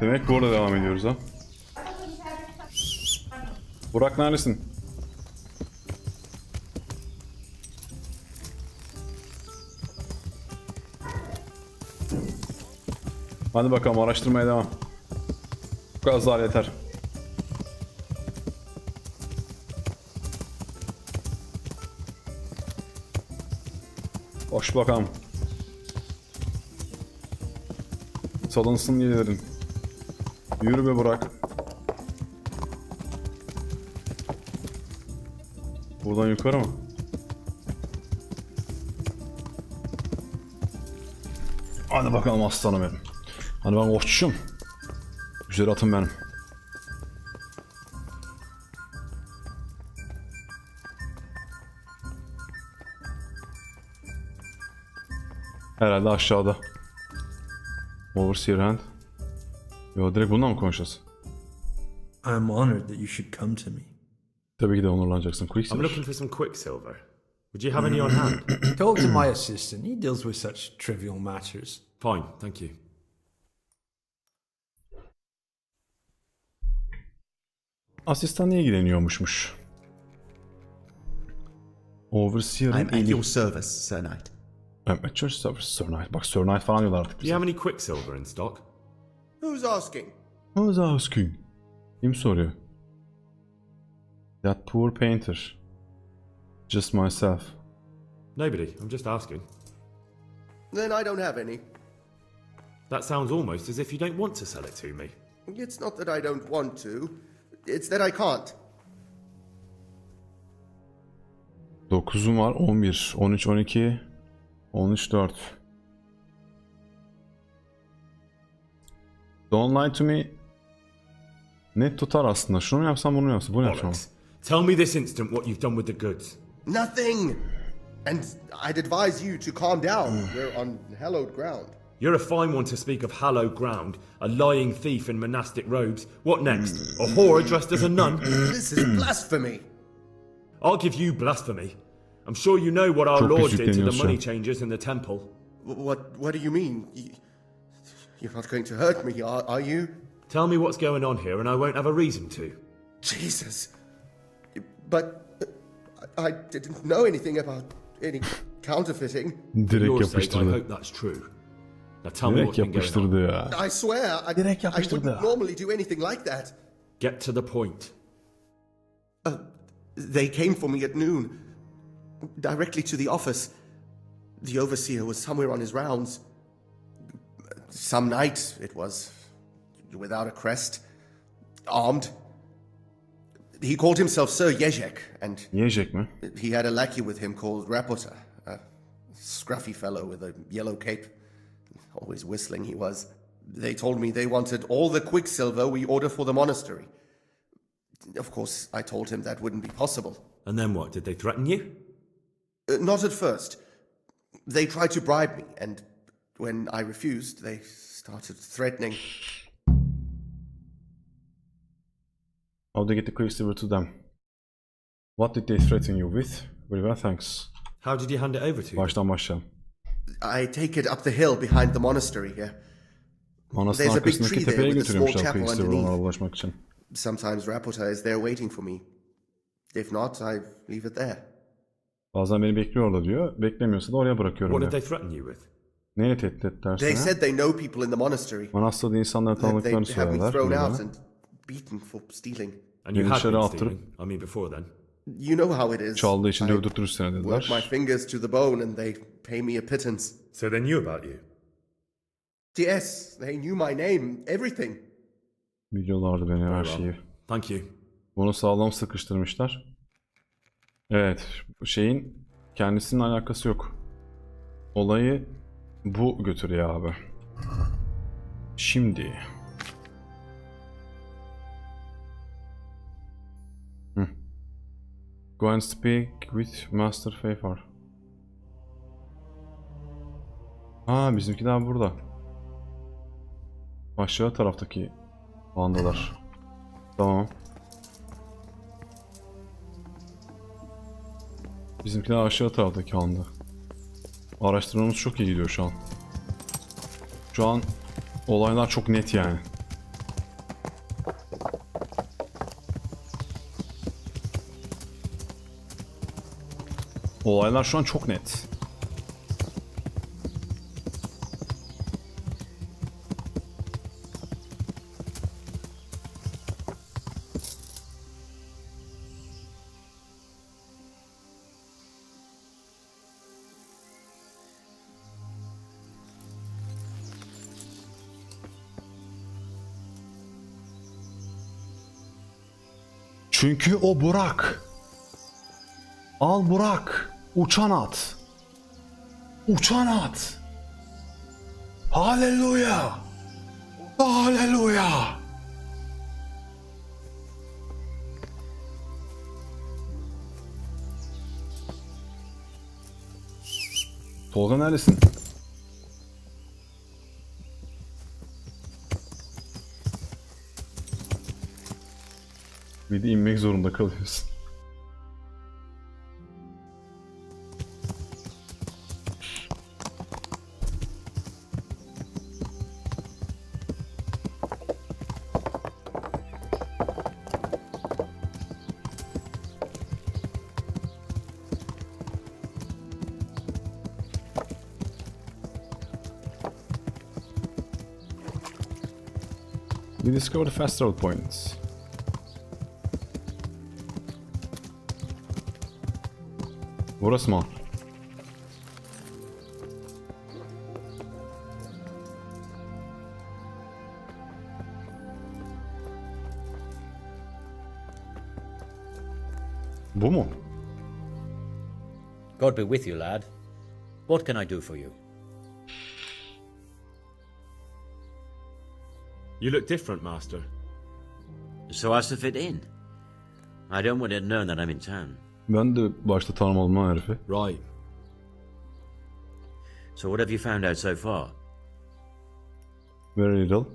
Demek burada devam ediyoruz ha. Burak neredesin? Hadi bakalım araştırmaya devam. Bu gazlar yeter. Hoş bakalım. Salınsın gelirin. Yürü be Burak. Buradan yukarı mı? Hadi bakalım aslanım benim. Hadi ben koçum. Güzel atım benim. Herhalde aşağıda. Overseer hand. Yo, direkt bundan mı konuşacağız? I am honored that you should come to me. Tabii ki de onurlanacaksın. I'm Quicksilver. looking for some Quicksilver. Would you have any on hand? Talk to my assistant. He deals with such trivial matters. Fine, thank you. Asistanla ilgileniyormuşmuş. Overseer'ın I'm at your service, Sir Knight. I'm at your service, Sir Knight. Bak Sir Knight falan diyorlar artık Do bize. you have any Quicksilver in stock? Who's asking? Who's asking? Kim soruyor? That poor painter. Just myself. Nobody, I'm just asking. Then I don't have any. That sounds almost as if you don't want to sell it to me. It's not that I don't want to, it's that I can't. 9'um var, 11, 13, 12, 13, 4. Don't lie to me. Net tutar aslında. Şunu mu yapsam, bunu mu yapsam? Bunu yapsam. Bollocks. Tell me this instant what you've done with the goods. Nothing! And I'd advise you to calm down. We're on hallowed ground. You're a fine one to speak of hallowed ground, a lying thief in monastic robes. What next? A whore dressed as a nun? This is blasphemy! I'll give you blasphemy. I'm sure you know what our Çok Lord did to the yükleniyorsun. money changers in the temple. What do you mean? You're not going to hurt me, are you? Tell me what's going on here and I won't have a reason to. Jesus. But I didn't know anything about any counterfeiting. For Direkt your sake, I yapıştırdı. hope that's true. Now tell me Direkt what's been going on. yapıştırdı ya. I swear, Direkt I yapıştırdı. wouldn't normally do anything like that. Get to the point. They came for me at noon, directly to the office. The overseer was somewhere on his rounds. Some night, it was, without a crest, armed. He called himself Sir Jezek, and Yiyecek mi? he had a lackey with him called Rapota, a scruffy fellow with a yellow cape. Always whistling he was. They told me they wanted all the Quicksilver we order for the monastery. Of course, I told him that wouldn't be possible. And then what? Did they threaten you? Not at first. They tried to bribe me, and when I refused, they started threatening. How they get the Quicksilver to them? What did they threaten you with? Very well, thanks. How did you hand it over to them? Baştan başlayalım. I take it up the hill behind the monastery here. Manastırın There's a big arkasındaki tree there tepeye with a small götürüyormuşlar chapel Quicksilver'ı underneath. onlara ulaşmak için. Sometimes Rapota is there waiting for me. If not, I leave it there. Bazen beni bekliyorlar diyor. Beklemiyorsa da oraya bırakıyorum What did diyor. they threaten you with? Neyle tehdit ettiler They sana? said they know people in the monastery. Manastırda insanları That tanıdıklarını they'd have me söylüyorlar. thrown Bunlara. out and beaten for stealing. And you Beni had dışarı been attırıp stealing. I mean before then. You know how it is. Çaldığı için I dövdürtürüz seni work my dediler. fingers to the bone and they pay me a pittance. So they knew about you? Yes, they knew my name, everything. Biliyorlardı beni her Very şeyi. well. Thank you. Bunu sağlam sıkıştırmışlar. Evet, bu şeyin kendisinin alakası yok. Olayı bu götürüyor abi. Şimdi. Go and speak with Master Favor. Ha, bizimkiler burada. Aşağı taraftaki bandalar. Tamam. Bizimkiler aşağı taraftaki anda. Araştırmamız çok iyi gidiyor şu an. Şu an olaylar çok net yani. Olaylar şu an çok net. Çünkü o Burak. Al Burak. Uçan at. Uçan at. Haleluya. Haleluya. Tolga neredesin? Bir de inmek zorunda kalıyorsun. We discovered fast travel points. Burası mı? Bu mu? God be with you, lad. What can I do for you? You look different, Master. So as to fit in. I don't want it known that I'm in town. Ben de başta tanımadım lan herifi. Right. So what have you found out so far? Very little.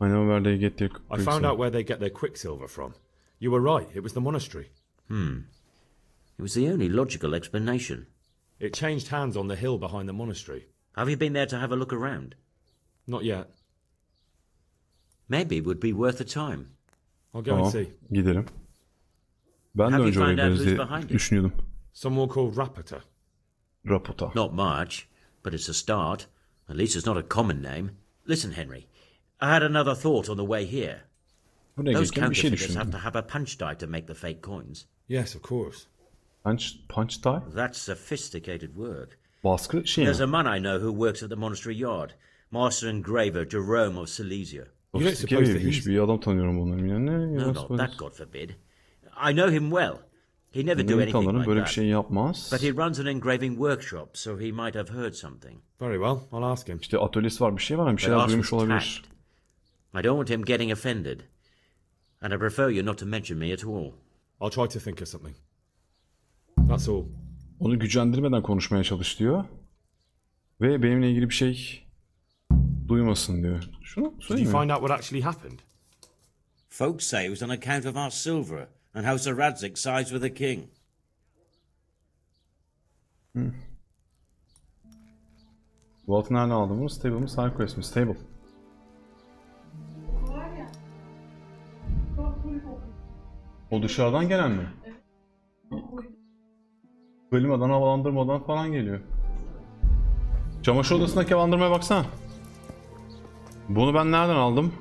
I know where they get their I found quicksilver. out where they get their quicksilver from. You were right, it was the monastery. It was the only logical explanation. It changed hands on the hill behind the monastery. Have you been there to have a look around? Not yet. Maybe it would be worth the time. I'll go and Tamam, see. gidelim. Ben de Have you önce oraya found out gideriz who's diye behind it? düşünüyordum. Someone called Rapata. Rapota. Not much, but it's a start. At least it's not a common name. Listen, Henry, I had another thought on the way here. Buraya Those gelirken bir şey counterfeiters have to düşündüm. have a punch die to make the fake coins. Yes, of course. Punch die? That's sophisticated work. Baskı şey mi? There's a man I know who works at the monastery yard, Master Engraver Jerome of Silesia. You don't suppose that Sofistike bir adam tanıyorum bunları. Yani ne? No, not that, God forbid. I know him well. He never do Benim anything tanırım like böyle bir that. şey yapmaz. But he runs an engraving workshop, so he might have heard something. Very well, I'll ask him. İşte atölyesi var, bir şey var ama bir But şeyler ask duymuş with olabilir. tact. I don't want him getting offended. And I prefer you not to mention me at all. I'll try to think of something. That's all. Onu gücendirmeden konuşmaya çalış diyor. Ve benimle ilgili bir şey duymasın diyor. Şunu Did you söyleyeyim mi? find out what actually happened? Folks say it was on account of our silver, and how Sir Radzig sides with the king. Bu altı nereden aldım bunu? Stable mi? Side quest mi? Stable. O dışarıdan gelen mi? Klimadan, havalandırmadan falan geliyor. Çamaşır odasındaki havalandırmaya baksana. Bunu ben nereden aldım?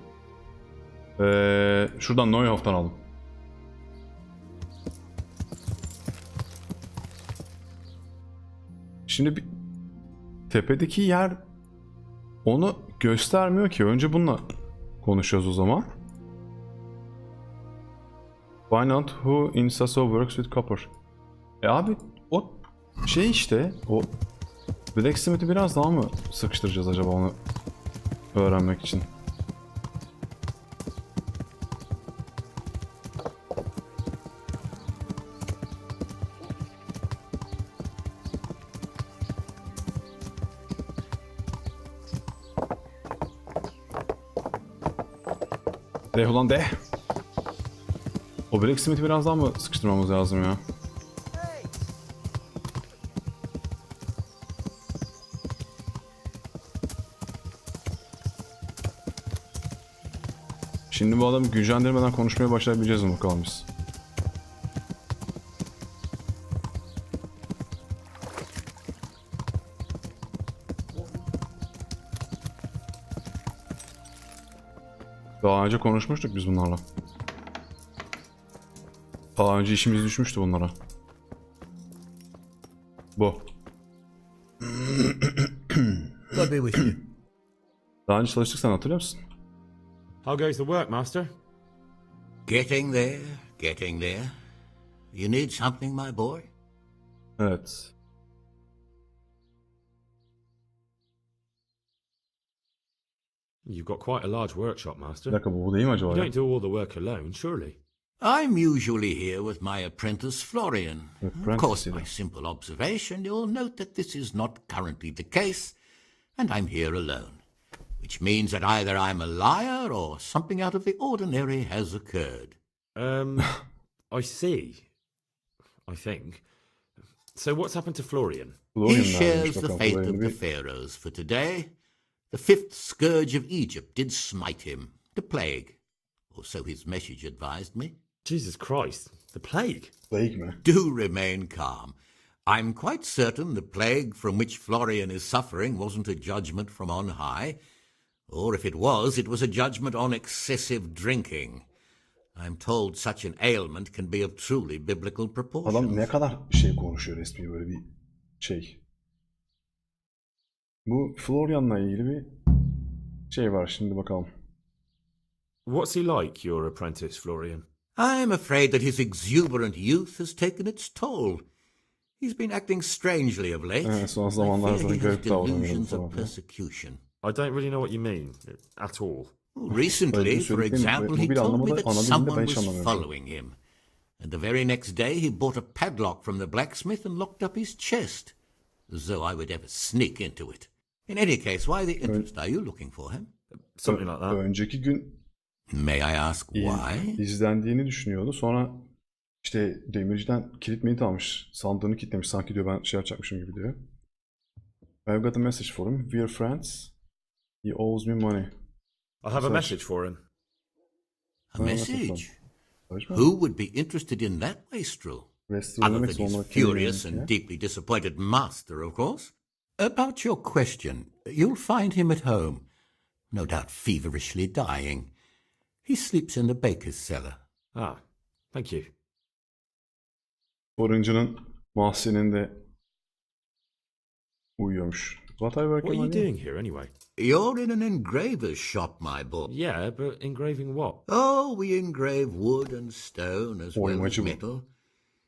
Şuradan Neuhof'tan aldım. Şimdi bir tepedeki yer onu göstermiyor ki. Önce bununla konuşuyoruz o zaman. Find out who in Sasso works with copper. Abi o şey işte o Blacksmith'i biraz daha mı sıkıştıracağız acaba onu öğrenmek için? De ulan de. O Blacksmith'i biraz daha mı sıkıştırmamız lazım ya? Şimdi bu adamı gücendirmeden konuşmaya başlayabileceğiz mi bakalım biz? Daha önce konuşmuştuk biz bunlarla. Daha önce işimiz düşmüştü bunlara. Bu. God be with you. Daha önce çalıştık, sen hatırlıyor musun? How goes the work, Master? Getting there, getting there. You need something, my boy? Evet. You've got quite a large workshop, Bir Master. dakika, bu değil mi acaba You ya? don't do all the work alone, surely? I'm usually here with my apprentice, Florian. Apprentice, Of course, yeah. by simple observation, you'll note that this is not currently the case, and I'm here alone. Which means that either I'm a liar or something out of the ordinary has occurred. I see. I think. So what's happened to Florian? Florian He nerede shares the bakalım, fate Florian'ı of the bir- pharaohs for today. The fifth scourge of Egypt did smite him, the plague. Or so his message advised me. Jesus Christ, the plague. Plague mi? Do remain calm. I'm quite certain the plague from which Florian is suffering wasn't a judgment from on high. Or if it was a judgment on excessive drinking. I'm told such an ailment can be of truly biblical proportions. Adam ne kadar şey konuşuyor resmi, böyle bir şey. Bu Florian'la ilgili bir şey var, şimdi bakalım. What's he like, your apprentice, Florian? I'm afraid that his exuberant youth has taken its toll. He's been acting strangely of late. Son I zamanlarda fear he has garip davranıyor delusions falan. of persecution. I don't really know what you mean, at all. Recently, Öyle for söylediklerim example, he mobil told me anlamda, that ana dilinde someone ben hiç was anlamıyorum. following him. And the very next day he bought a padlock from the blacksmith and locked up his chest, as though I would ever sneak into it. In any case, why the interest? Are you looking for him? Something like that. Önceki gün May I ask why? izlendiğini düşünüyordu. Sonra işte demirciden kilit milit almış. Sandığını kilitlemiş. Sanki diyor ben şey yapacakmışım gibi diyor. I've got a message for him. We're friends. He owes me money. I have a message for him. A message? Barış mı? Who would be interested in that wastrel? Wrestling Other demek than his zorunda furious değilim ya. and deeply disappointed master, of course. About your question, you'll find him at home, no doubt feverishly dying. He sleeps in the baker's cellar. Ah, thank you. Fırıncının mahzeninde uyuyormuş. What are you What working are you on? doing here, anyway? You're in an engraver's shop, my boy. Yeah, but engraving what? Oh, we engrave wood and stone as well as Oymacı bu. metal.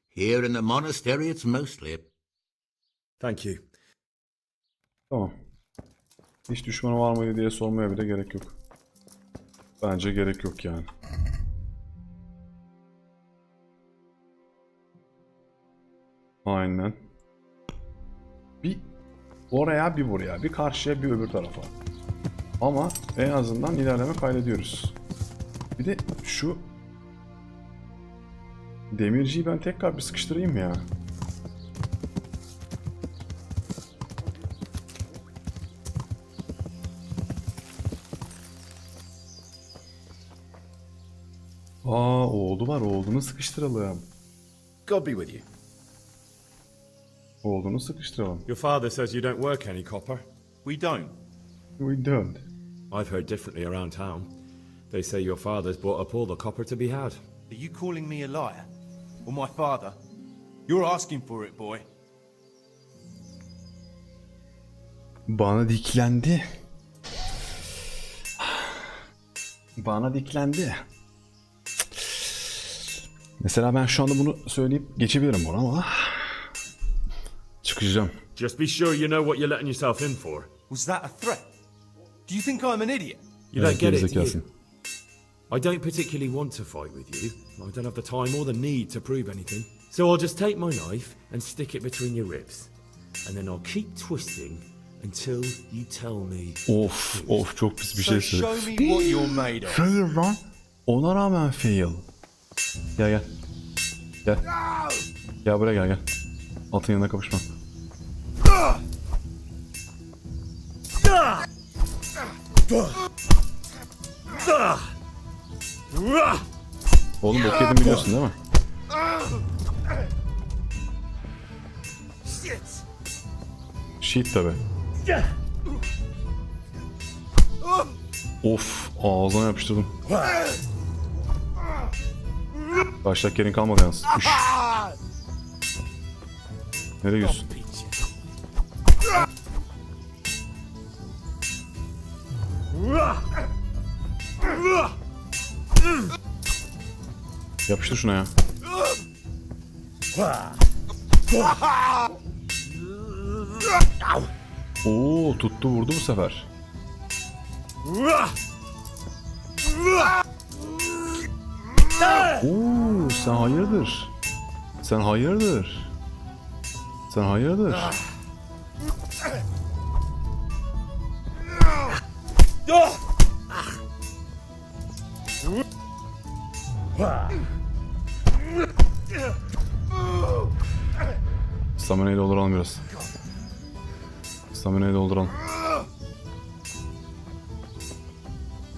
Here in the monastery, it's mostly. Thank you. Tamam. Hiç düşmanı var mıydı diye sormaya bile gerek yok. Bence gerek yok yani. Aynen. Bir oraya, bir buraya, bir karşıya, bir öbür tarafa. Ama en azından ilerleme kaydediyoruz. Bir de şu demirciyi ben tekrar bir sıkıştırayım ya. Oğlu var. Oğlunu sıkıştıralım. God be with you. Oğlunu sıkıştıralım. Your father says you don't work any copper. We don't. We don't. I've heard differently around town. They say your father's bought up all the copper to be had. Are you calling me a liar? Or my father? You're asking for it, boy. Bana diklendi. Bana diklendi. Mesela ben şu anda bunu söyleyip geçebilirim bunu ama çıkacağım. Just be sure you know what you're letting yourself in for. Was that a threat? Do you think I'm an idiot? You don't get it, do Gerizekalısın. you? I don't particularly want to fight with you. I don't have the time or the need to prove anything. So I'll just take my knife and stick it between your ribs. And then I'll keep twisting until you tell me. Of çok pis bir So şey show söyledi. me what you're made of. Fail lan. Ona rağmen fail. Gel gel. Gel. Gel buraya gel. Atın yanına kapışma. Oğlum bok yedim biliyorsun değil mi? Shit tabi. Of, ağzına yapıştırdım. Başlak yerin kalmadı yalnız. Üş. Nereye gidiyorsun? Yapıştır şuna ya. Oo, tuttu vurdu bu sefer. Oo, sen hayırdır? Sen hayırdır? Sen hayırdır? Stamina'yı dolduralım biraz. Stamina'yı dolduralım.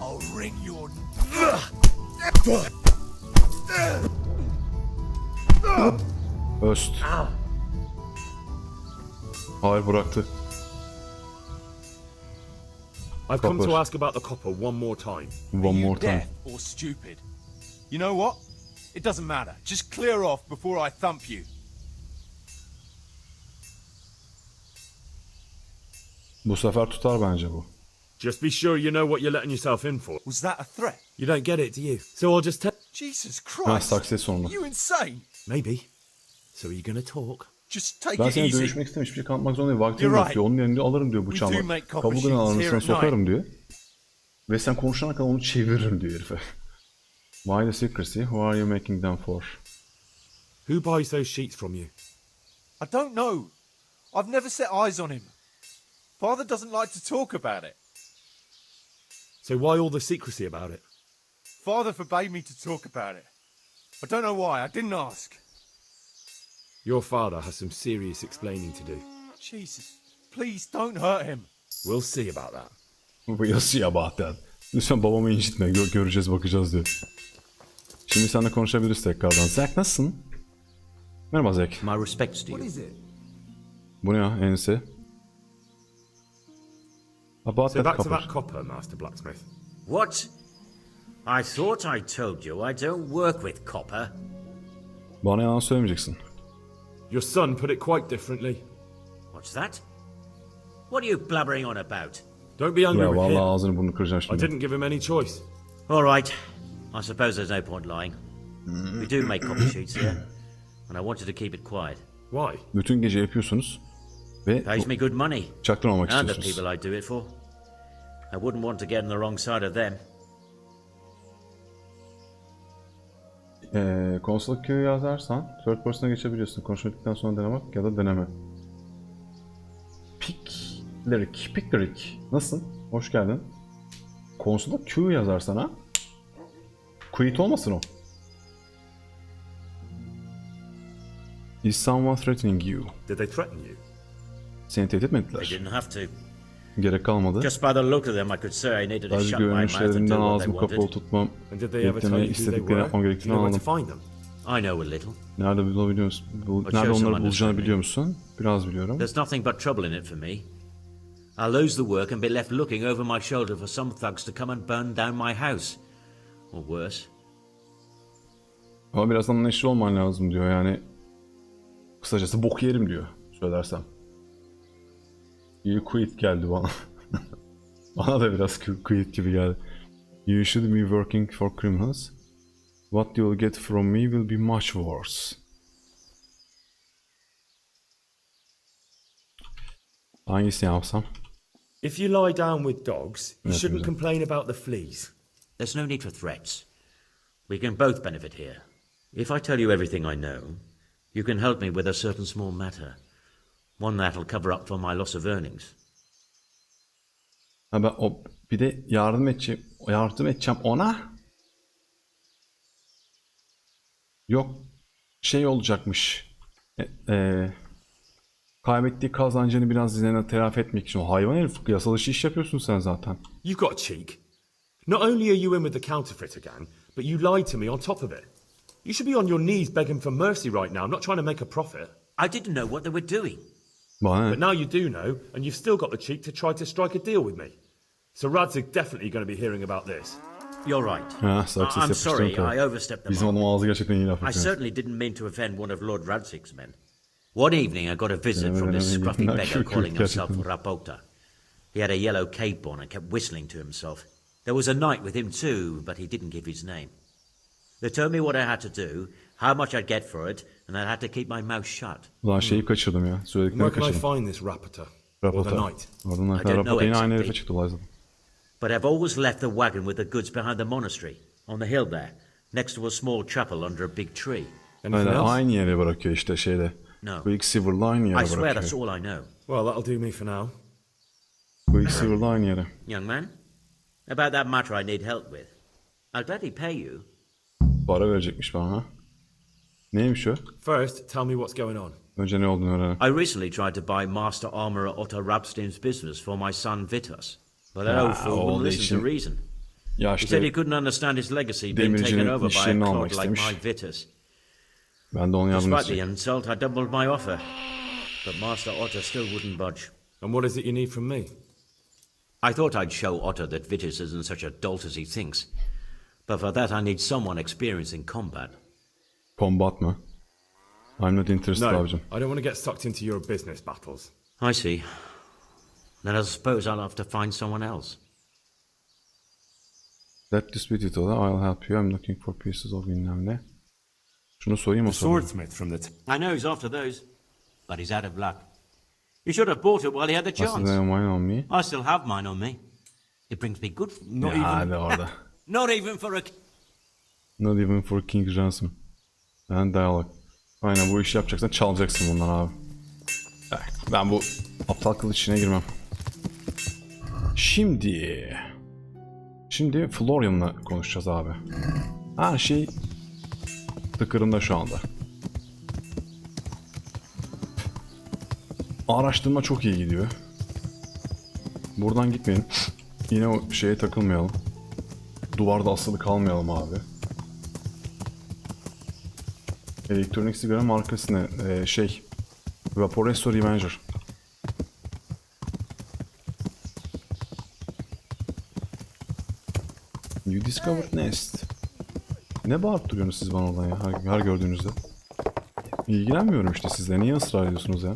I'll wring your... Öst. Hayır, bıraktı. I've come Copper. to ask about the copper one more time. One more time. Deaf or stupid? You know what? It doesn't matter. Just clear off before I thump you. Bu sefer tutar bence bu. Just be sure you know what you're letting yourself in for. Was that a threat? You don't get it, do you? So I'll just tell... Jesus Ha, Christ! success sonunda. Are you insane? Maybe. So are you gonna talk? Just take Ben it seni easy. dövüşmek istedim, hiçbir şey kanıtmak zorunda değil. Vaktim You're yok right. diyor. Onun yerine alırım diyor We do bıçağımla. make copper Kabuğunu sheets alırım here sana at sokarım diyor. Ve sen konuşana kadar onu çeviririm diyor herife. Why the secrecy? Who are you making them for? Who buys those sheets from you? I don't know. I've never set eyes on him. Father doesn't like to talk about it. So why all the secrecy about it? Father forbade me to talk about it. I don't know why. I didn't ask. Your father has some serious explaining to do. Jesus. Please don't hurt him. We'll see about that. We'll see about that. Lütfen babamı incitme. Göreceğiz, bakacağız diyor. Şimdi seninle konuşabiliriz tekrardan. Zack, nasılsın? Merhaba Zack. My respects to you. Bu ne ya? Ense. About So that back to copper. that copper, Master Blacksmith. What? I thought I told you I don't work with copper. Bana yalan söylemeyeceksin. Your son put it quite differently. What's that? What are you blabbering on about? Don't be angry Ya with vallahi him. ağzını burnunu kıracağım I şimdi. didn't give him any choice. All right. I suppose there's no point lying. We do make copy sheets here, and I wanted to keep it quiet. Why? Bütün gece yapıyorsunuz ve Pays me good money, çaktırmamak and the istiyorsunuz. people I do it for. I wouldn't want to get on the wrong side of them. Konsola Q yazarsan third person'a geçebiliyorsun. Konuşma sonra denemek ya da deneme. Pick Lyric. Nasılsın? Hoş geldin. Konsola Q yazarsan ha? Quit olmasın o. Is someone threatening you? Did they threaten you? Seni tehdit They etmediler. didn't have to. Gerek kalmadı. Just by the look of them, I could say I needed to Sadece shut my mouth and görünüşlerinden do what they ağzımı kapalı wanted. tutmam And did they ever tell gerektiğini, you who they istediklerini were? yapmam Do you gerektiğini know where anladım. to find them? I know a little. Nerede bulabiliyor musun? Nerede show some onları bulacağını understanding. biliyor musun? Biraz biliyorum. There's nothing but trouble in it for me. I'll lose the work and be left looking over my shoulder for some thugs to come and burn down my house. Or worse. Ama biraz anlayışlı olman lazım diyor yani. Kısacası bok yerim diyor söylersem. İyi quit geldi bana. Bana da biraz quit gibi geldi. You should be working for criminals. What you'll get from me will be much worse. Hangisini yapsam? If you lie down with dogs, you Yes, shouldn't yes. complain about the fleas. There's no need for threats. We can both benefit here. If I tell you everything I know, you can help me with a certain small matter. One that'll cover up for my loss of earnings. Ha ben bir de yardım edeceğim ona. Yok şey olacakmış. Kaybettiği kazancını biraz üzerine telafi etmek için. O hayvan herif, yasal dışı iş yapıyorsun sen zaten. You've got cheek. Not only are you in with the counterfeiter gang, but you lied to me on top of it. You should be on your knees begging for mercy right now, not trying to make a profit. I didn't know what they were doing. Bana But ne? now you do know, and you've still got the cheek to try to strike a deal with me. So Rad's definitely going to be hearing about this. You're right. Ha, success I'm yapıştırın sorry, tabii. I overstepped the Bizim mark. adam ağzı gerçekten iyi laf I yapıyor. certainly didn't mean to offend one of Lord Radzig's men. One evening I got a visit from this Denemeyin, scruffy bunlar beggar çok calling himself gerçekten. Rapota. He had a yellow cape on and kept whistling to himself. There was a knight with him too, but he didn't give his name. They told me what I had to do, how much I'd get for it, and I had to keep my mouth shut. Ulan şeyi kaçırdım ya. Where Söylediklerini can I kaçırdım. find this Rapota? Or the Rapota. knight? Oradan I nakler don't know Rapota yine aynı exactly. herife çıktı olay zaten. But I've always left the wagon with the goods behind the monastery, on the hill there, next to a small chapel under a big tree. Anything Aynen else? aynı yere bırakıyor işte şeyde. No. Quicksilver'la aynı yere I swear that's bırakıyor. all I know. Well, that'll do me for now. Quicksilver'la aynı yere. Young man, about that matter I need help with. I'll gladly pay you. Para verecekmiş bana ha. Neymiş o? First, tell me what's going on. Önce ne olduğunu öğrenelim. I recently tried to buy Master Armourer Otto Rabstein's business for my son Vitus, but that old fool oldu wouldn't listen to işin. reason. Ya He said he işte couldn't understand his legacy being Demircinin taken over by a işlerini almak clod like istemiş. my Vitus. ben de onun yardımcısı. Despite the insult, I doubled my offer, but Master Otto still wouldn't budge. And what is it you need from me? I thought I'd show Otto that Vitus isn't such a dolt as he thinks, but for that I need someone experienced in combat. Combat mı? I'm not interested No, abicim. I don't want to get sucked into your business battles. I see. Then I suppose I'll have to find someone else. Let this be it. I'll help you. I'm looking for pieces of bilmem ne. Şunu sorayım o The zaman. swordsmith from the I know he's after those, but he's out of luck. He should have bought it while he had the What's the chance. name on me? I still have mine on me. It brings me good. Ya hadi orada. Not even for a. Not even for King Ransom. And dialogue. Aynen bu işi yapacaksan çalacaksın bundan abi. Ben bu aptal kılıç işine girmem. Şimdi Florian'la konuşacağız abi. Her şey tıkırında şu anda. Araştırma çok iyi gidiyor. Buradan gitmeyin. Yine o şeye takılmayalım. Duvarda asılı kalmayalım abi. Elektronik sigara markası ne? Vaporesso Revenger. You discovered nest. Ne bağırıp duruyorsunuz siz bana oradan ya her gördüğünüzde? İlgilenmiyorum işte sizle. Niye ısrar ediyorsunuz ya?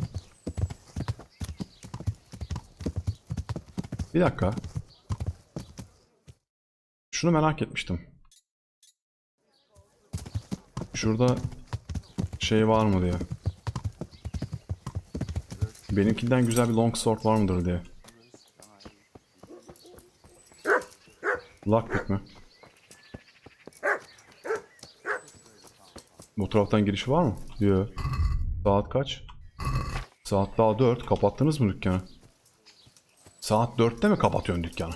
Bir dakika. Şunu merak etmiştim. Şurada şey var mı diye. Benimkinden güzel bir longsword var mıdır diye. Lockpick mi? Bu taraftan girişi var mı? Yok. Saat kaç? Saat daha 4. Kapattınız mı dükkanı? Saat 4'te mi kapatıyorsun dükkanı?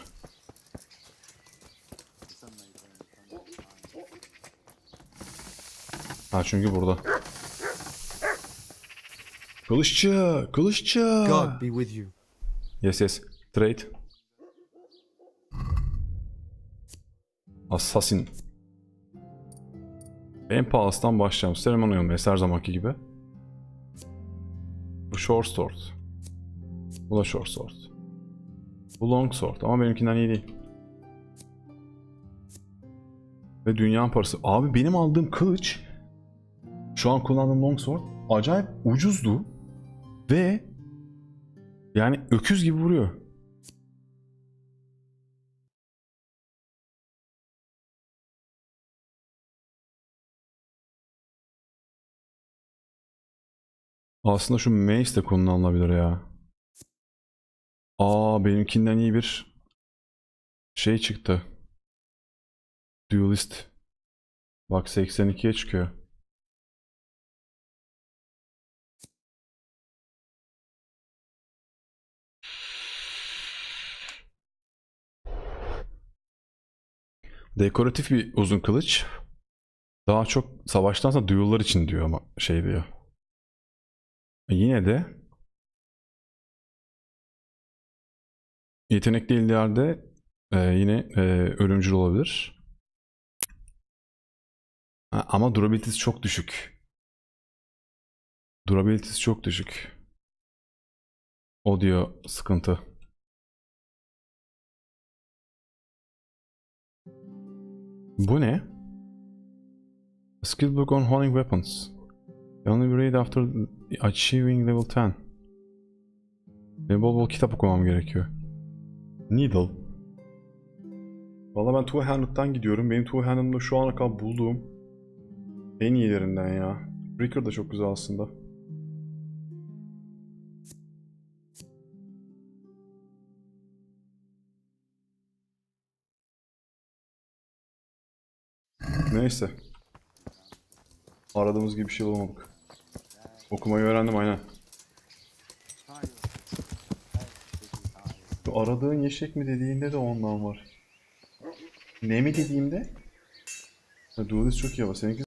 Ha çünkü burada. Kılıççı! Kılıççı! God be with you. Yes yes. Trade. Assassin. En pahalısından başlayalım. Ceremonial Mace her zamanki gibi. Bu short sword. Bu da short sword. Bu long sword ama benimkinden iyi değil. Ve dünya parası. Abi benim aldığım kılıç, şu an kullandığım long sword acayip ucuzdu. Ve yani öküz gibi vuruyor. Aslında şu mace de kullanılabilir ya. Benimkinden iyi bir şey çıktı. Duelist. Bak 82'ye çıkıyor. Dekoratif bir uzun kılıç. Daha çok savaştan sonra duel'lar için diyor ama şey diyor. Yine de yetenekli ellerde yine ölümcül olabilir. Ama durability'si çok düşük. Durability'si çok düşük. O diyor sıkıntı. Bu ne? A skill book on holding weapons. You only read after achieving level 10. Benim bol bol kitap okumam gerekiyor. Needle. Valla ben two-handed'dan gidiyorum. Benim two-handed'ımda şu ana kadar bulduğum en iyilerinden ya. Breaker da çok güzel aslında. Neyse. Aradığımız gibi bir şey bulamadık. Okumayı öğrendim aynen. Şu aradığın yeşek mi dediğinde de ondan var. Ne mi dediğimde? Do this çok iyi ama seninki